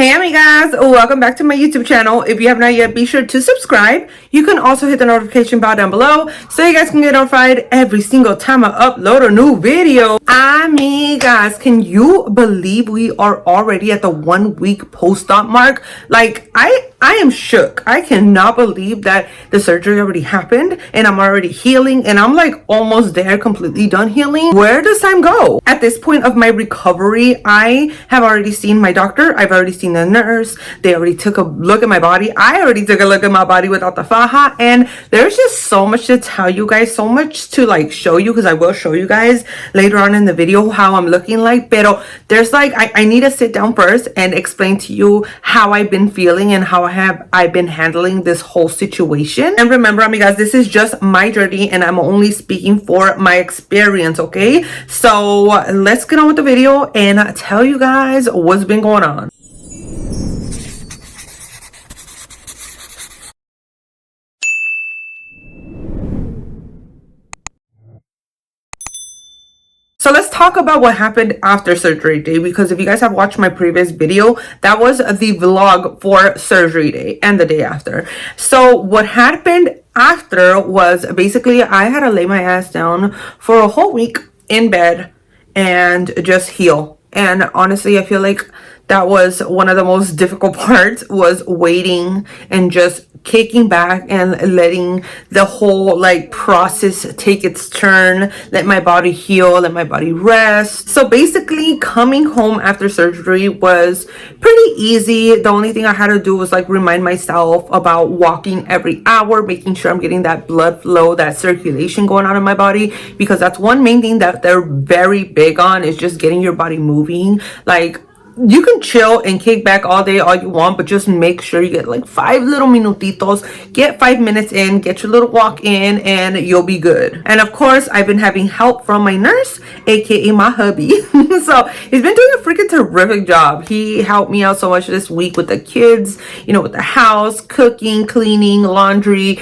Hey amigas, welcome back to my YouTube channel. If you have not yet, be sure to subscribe. You can also hit the notification bell down below so you guys can get notified every single time I upload a new video. Amigas, can you believe we are already at the 1 week post-op mark? Like, I am shook. I cannot believe that the surgery already happened and I'm already healing and I'm like almost there, completely done healing. Where does time go? At this point of my recovery, I have already seen my doctor. I've already seen the nurse. They already took a look at my body. I already took a look at my body without the faja, and there's just so much to tell you guys, so much to like show you, because I will show you guys later on in the video how I'm looking like. Pero there's like, I need to sit down first and explain to you how I've been feeling and how I've been handling this whole situation. And remember, amigas, this is just my journey and I'm only speaking for my experience, okay? So let's get on with the video and tell you guys what's been going on. So let's talk about what happened after surgery day, because if you guys have watched my previous video, that was the vlog for surgery day and the day after. So what happened after was basically I had to lay my ass down for a whole week in bed and just heal. And honestly, I feel like that was one of the most difficult parts, was waiting and just kicking back and letting the whole like process take its turn, let my body heal, let my body rest. So basically coming home after surgery was pretty easy. The only thing I had to do was like remind myself about walking every hour, making sure I'm getting that blood flow, that circulation going on in my body, because that's one main thing that they're very big on, is just getting your body moving. Like, you can chill and kick back all day all you want, but just make sure you get like 5 little minutitos, get 5 minutes in, get your little walk in, and you'll be good. And of course, I've been having help from my nurse, aka my hubby. So he's been doing a freaking terrific job. He helped me out so much this week with the kids, you know, with the house, cooking, cleaning, laundry,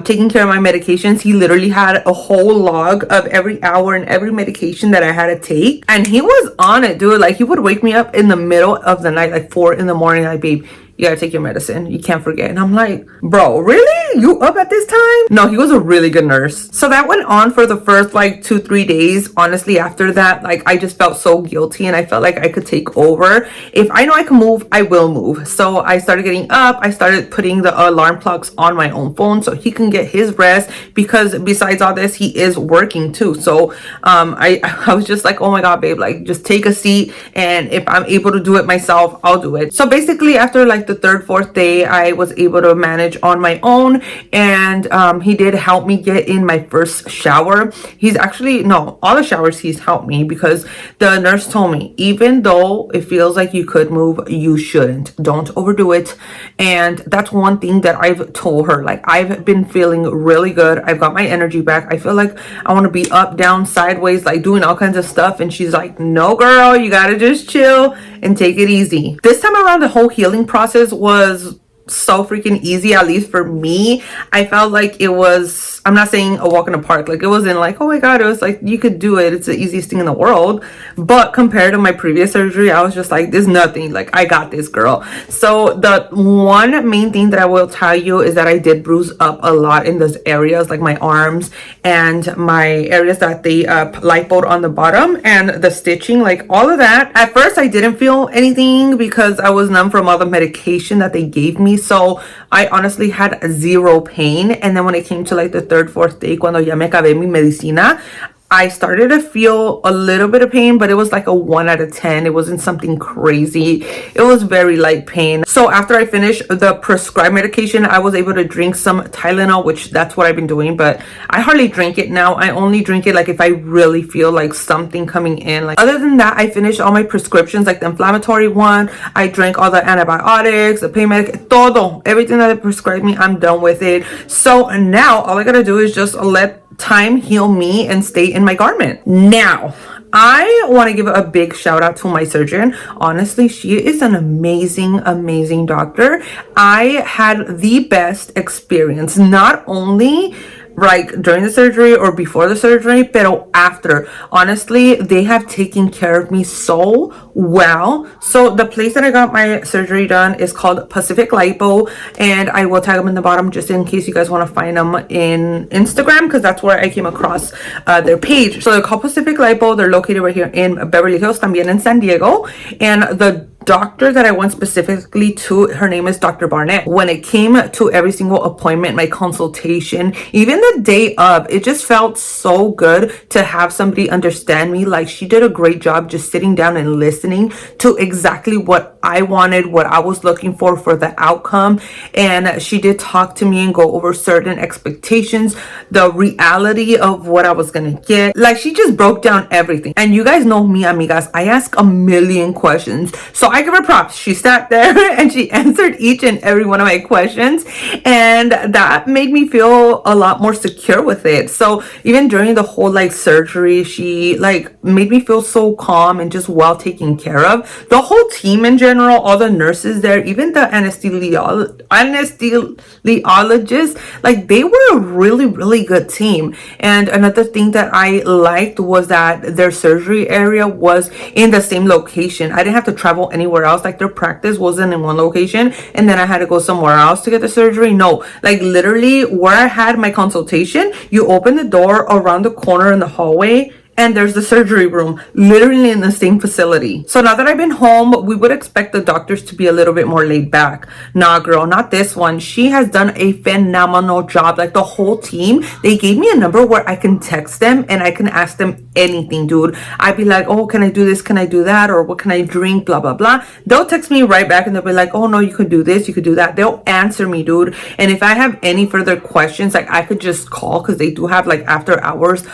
taking care of my medications. He literally had a whole log of every hour and every medication that I had to take, and he was on it, dude. Like, he would wake me up in the middle of the night, like 4 in the morning, like, babe, you gotta take your medicine, you can't forget. And I'm like, bro, really? You up at this time? No, he was a really good nurse. So that went on for the first like 2-3 days. Honestly, after that, like, I just felt so guilty and I felt like I could take over. If I know I can move, I will move. So I started getting up. I started putting the alarm clocks on my own phone so he can get his rest, because besides all this, he is working too. So I was just like, oh my god, babe, like, just take a seat, and if I'm able to do it myself, I'll do it. So basically after like the 3rd, 4th day, I was able to manage on my own, and he did help me get in my first shower. He's actually, no, all the showers he's helped me, because the nurse told me, even though it feels like you could move, you shouldn't. Don't overdo it. And that's one thing that I've told her. Like, I've been feeling really good. I've got my energy back. I feel like I want to be up, down, sideways, like doing all kinds of stuff. And she's like, no girl, you gotta just chill and take it easy. This time around, the whole healing process was so freaking easy. At least for me, I felt like it was, I'm not saying a walk in the park, like, it wasn't like, oh my god, it was like, you could do it, it's the easiest thing in the world. But compared to my previous surgery, I was just like, there's nothing, like, I got this, girl. So the one main thing that I will tell you is that I did bruise up a lot in those areas, like my arms and my areas that they lipoed on the bottom, and the stitching, like all of that. At first I didn't feel anything because I was numb from all the medication that they gave me. So I honestly had 0 pain. And then when it came to like the 3rd, 4th day, cuando ya me acabé mi medicina, I started to feel a little bit of pain, but it was like a 1 out of 10. It wasn't something crazy. It was very light pain. So after I finished the prescribed medication, I was able to drink some Tylenol, which that's what I've been doing, but I hardly drink it now. I only drink it like if I really feel like something coming in. Like, other than that, I finished all my prescriptions, like the inflammatory one. I drank all the antibiotics, the pain medication, todo, everything that they prescribed me, I'm done with it. So now all I gotta do is just let time heal me and stay in my garment. Now, I want to give a big shout out to my surgeon. Honestly, she is an amazing doctor. I had the best experience, not only like during the surgery or before the surgery, pero after. Honestly, they have taken care of me so well. So the place that I got my surgery done is called Pacific Lipo, and I will tag them in the bottom just in case you guys want to find them in Instagram, because that's where I came across their page. So they're called Pacific Lipo. They're located right here in Beverly Hills, también in San Diego, and the doctor that I went specifically to, her name is Dr. Barnett. When it came to every single appointment, my consultation, even the day of, it just felt so good to have somebody understand me. Like, she did a great job just sitting down and listening to exactly what I wanted, what I was looking for the outcome. And she did talk to me and go over certain expectations, the reality of what I was gonna get. Like, she just broke down everything. And you guys know me, amigas, I ask a million questions. So I give her props. She sat there and she answered each and every one of my questions, and that made me feel a lot more secure with it. So even during the whole like surgery, she like made me feel so calm and just well taken care of. The whole team in general, all the nurses there, even the anesthesiologists, like they were a really, really good team. And another thing that I liked was that their surgery area was in the same location. I didn't have to travel anywhere else. Like, their practice wasn't in one location and then I had to go somewhere else to get the surgery. No, like literally where I had my consultation, you open the door around the corner in the hallway and there's the surgery room, literally in the same facility. So now that I've been home, we would expect the doctors to be a little bit more laid back. Nah, girl, not this one. She has done a phenomenal job. Like, the whole team, they gave me a number where I can text them and I can ask them anything, dude. I'd be like, oh, can I do this? Can I do that? Or what can I drink? Blah, blah, blah. They'll text me right back and they'll be like, oh, no, you could do this, you could do that. They'll answer me, dude. And if I have any further questions, like, I could just call, because they do have like after hours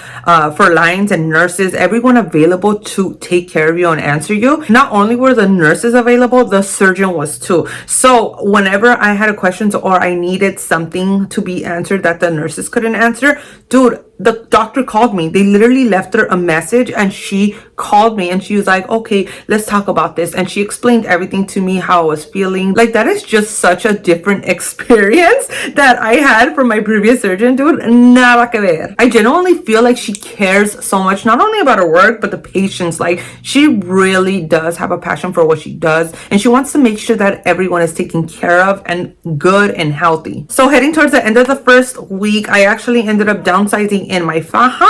for lines, and nurses, everyone available to take care of you and answer you. Not only were the nurses available, the surgeon was too. So whenever I had a questions or I needed something to be answered that the nurses couldn't answer, dude, the doctor called me. They literally left her a message and she called me and she was like, okay, let's talk about this. And she explained everything to me, how I was feeling. Like, that is just such a different experience that I had from my previous surgeon, dude. Nada que ver. I genuinely feel like she cares so much, not only about her work, but the patients. Like, she really does have a passion for what she does. And she wants to make sure that everyone is taken care of and good and healthy. So heading towards the end of the first week, I actually ended up downsizing in my faja,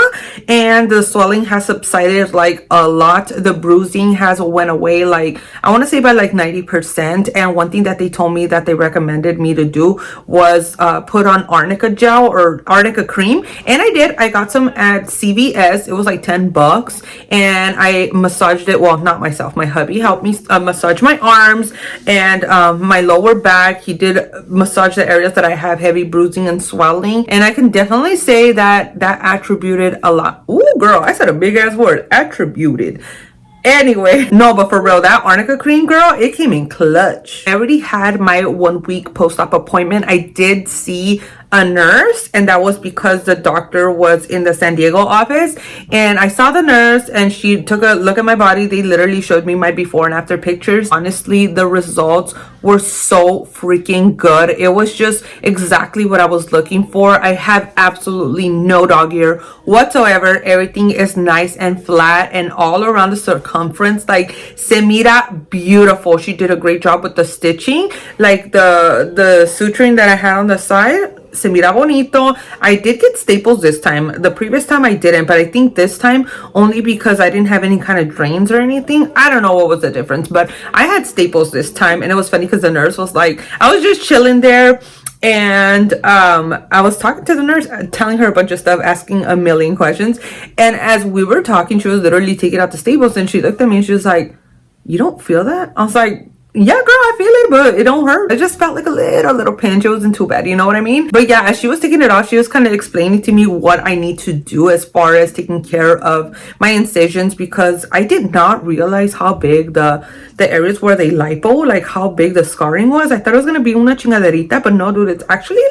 and the swelling has subsided like a lot. The bruising has went away, like I want to say by like 90%. And one thing that they told me that they recommended me to do was put on arnica gel or arnica cream, and I did. I got some at CVS. It was like $10, and I massaged it. Well, not myself, my hubby helped me massage my arms and my lower back. He did massage the areas that I have heavy bruising and swelling, and I can definitely say that attributed a lot. Ooh, girl, I said a big ass word, attributed. Anyway, no, but for real, that arnica cream, girl, it came in clutch. I already had my 1 week post-op appointment. I did see a nurse, and that was because the doctor was in the San Diego office, and I saw the nurse and she took a look at my body. They literally showed me my before and after pictures. Honestly, the results were so freaking good. It was just exactly what I was looking for. I have absolutely no dog ear whatsoever. Everything is nice and flat, and all around the circumference, like, se mira beautiful. She did a great job with the stitching, like the suturing that I had on the side. Se mira bonito. I did get staples this time. The previous time I didn't, but I think this time only because I didn't have any kind of drains or anything. I don't know what was the difference, but I had staples this time. And it was funny because the nurse was like, I was just chilling there, and I was talking to the nurse, telling her a bunch of stuff, asking a million questions. And as we were talking, she was literally taking out the staples, and she looked at me and she was like, you don't feel that? I was like, yeah, girl, I feel it, but it don't hurt. It just felt like a little pinch. It wasn't too bad, you know what I mean? But yeah, as she was taking it off, she was kind of explaining to me what I need to do as far as taking care of my incisions, because I did not realize how big the areas where they lipo, like how big the scarring was. I thought it was gonna be una chingaderita, but no, dude, it's actually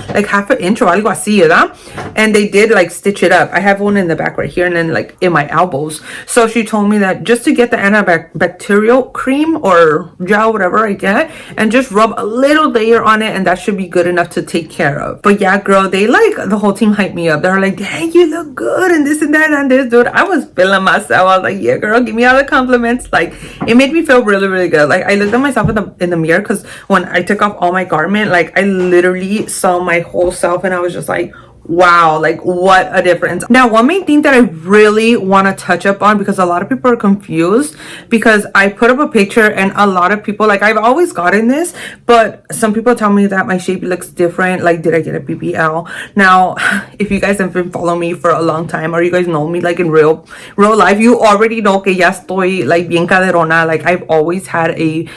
like half an inch or algo así, ¿verdad? And they did like stitch it up. I have one in the back right here, and then like in my elbows. So she told me that just to get the antibacterial cream or or gel, whatever I get, and just rub a little layer on it, and that should be good enough to take care of. But yeah, girl, they like, the whole team hyped me up. They're like, dang, you look good, and this and that and this. Dude, I was feeling myself. I was like, yeah, girl, give me all the compliments. Like, it made me feel really, really good. Like, I looked at myself in the mirror, because when I took off all my garment, like, I literally saw my whole self, and I was just like, wow, like, what a difference. Now, one main thing that I really want to touch up on, because a lot of people are confused, because I put up a picture and a lot of people, like, I've always gotten this, but some people tell me that my shape looks different. Like, did I get a BBL? Now, if you guys have been following me for a long time, or you guys know me like in real life, you already know que ya estoy like bien caderona. Like, I've always had a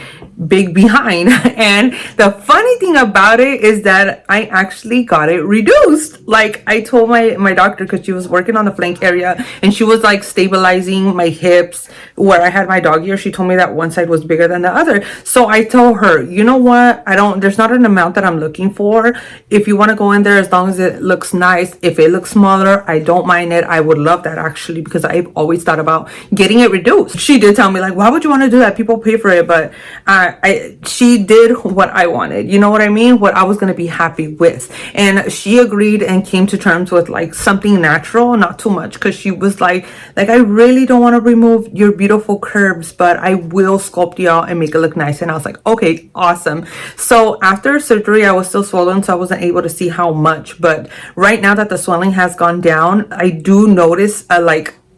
big behind. And the funny thing about it is that I actually got it reduced. Like, I told my doctor, because she was working on the flank area, and she was like stabilizing my hips where I had my dog ear. She told me that one side was bigger than the other. So I told her, you know what, there's not an amount that I'm looking for. If you want to go in there, as long as it looks nice. If it looks smaller, I don't mind it. I would love that, actually, because I've always thought about getting it reduced. She did tell me, like, why would you want to do that? People pay for it. But she did what I wanted, you know what I mean, what I was gonna be happy with. And she agreed and came to terms with like something natural, not too much, because she was like I really don't want to remove your beautiful curves, but I will sculpt you out and make it look nice. And I was like, okay, awesome. So after surgery, I was still swollen, so I wasn't able to see how much, but right now that the swelling has gone down, I do notice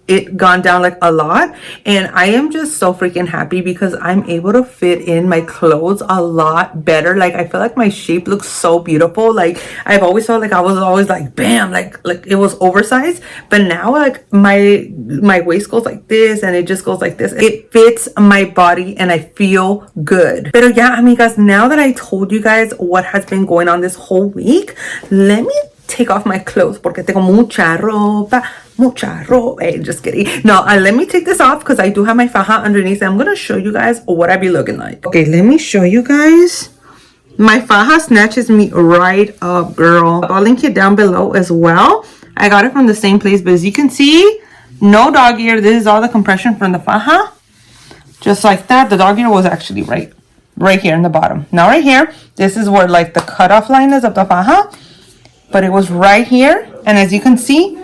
it gone down like a lot. And I am just so freaking happy, because I'm able to fit in my clothes a lot better. Like, I feel like my shape looks so beautiful. Like, I've always felt like I was always like, bam, like it was oversized, but now like my waist goes like this, and it just goes like this. It fits my body and I feel good. But yeah, amigas, now that I told you guys what has been going on this whole week, let me take off my clothes, porque tengo mucha ropa. Just kidding. No, let me take this off, because I do have my faja underneath, and I'm gonna show you guys what I be looking like. Okay, let me show you guys. My faja snatches me right up, girl. I'll link it down below as well. I got it from the same place, but as you can see, no dog ear. This is all the compression from the faja, just like that. The dog ear was actually right here in the bottom. Now right here, this is where like the cutoff line is of the faja, but it was right here, and as you can see,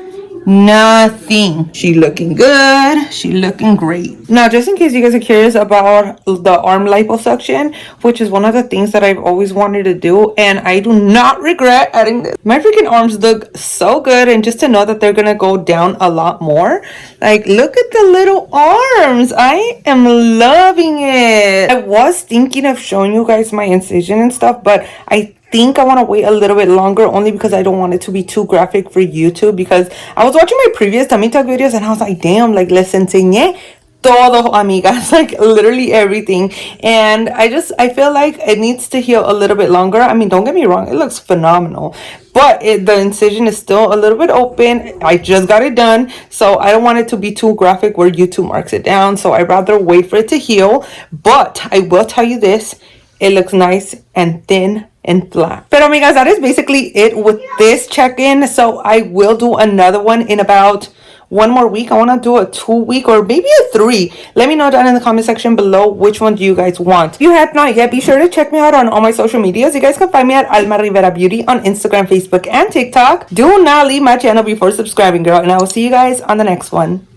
nothing. She looking good. She looking great. Now, just in case you guys are curious about the arm liposuction, which is one of the things that I've always wanted to do, and I do not regret adding this. My freaking arms look so good, and just to know that they're gonna go down a lot more. Like, look at the little arms. I am loving it. I was thinking of showing you guys my incision and stuff, but I think I want to wait a little bit longer, only because I don't want it to be too graphic for YouTube, because I was watching my previous tummy tuck videos and I was like, damn, like, les enseñé todo, amigas, like literally everything. And I feel like it needs to heal a little bit longer. I mean, don't get me wrong, it looks phenomenal, but the incision is still a little bit open. I just got it done, so I don't want it to be too graphic where YouTube marks it down. So I'd rather wait for it to heal. But I will tell you this, it looks nice and thin and flat. But amigas, that is basically it with this check-in. So I will do another one in about one more week. I want to do a 2-week or maybe a 3. Let me know down in the comment section below which one do you guys want. If you have not yet, be sure to check me out on all my social medias. You guys can find me at Alma Rivera Beauty on Instagram, Facebook, and TikTok. Do not leave my channel before subscribing, girl, and I will see you guys on the next one.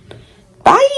Bye.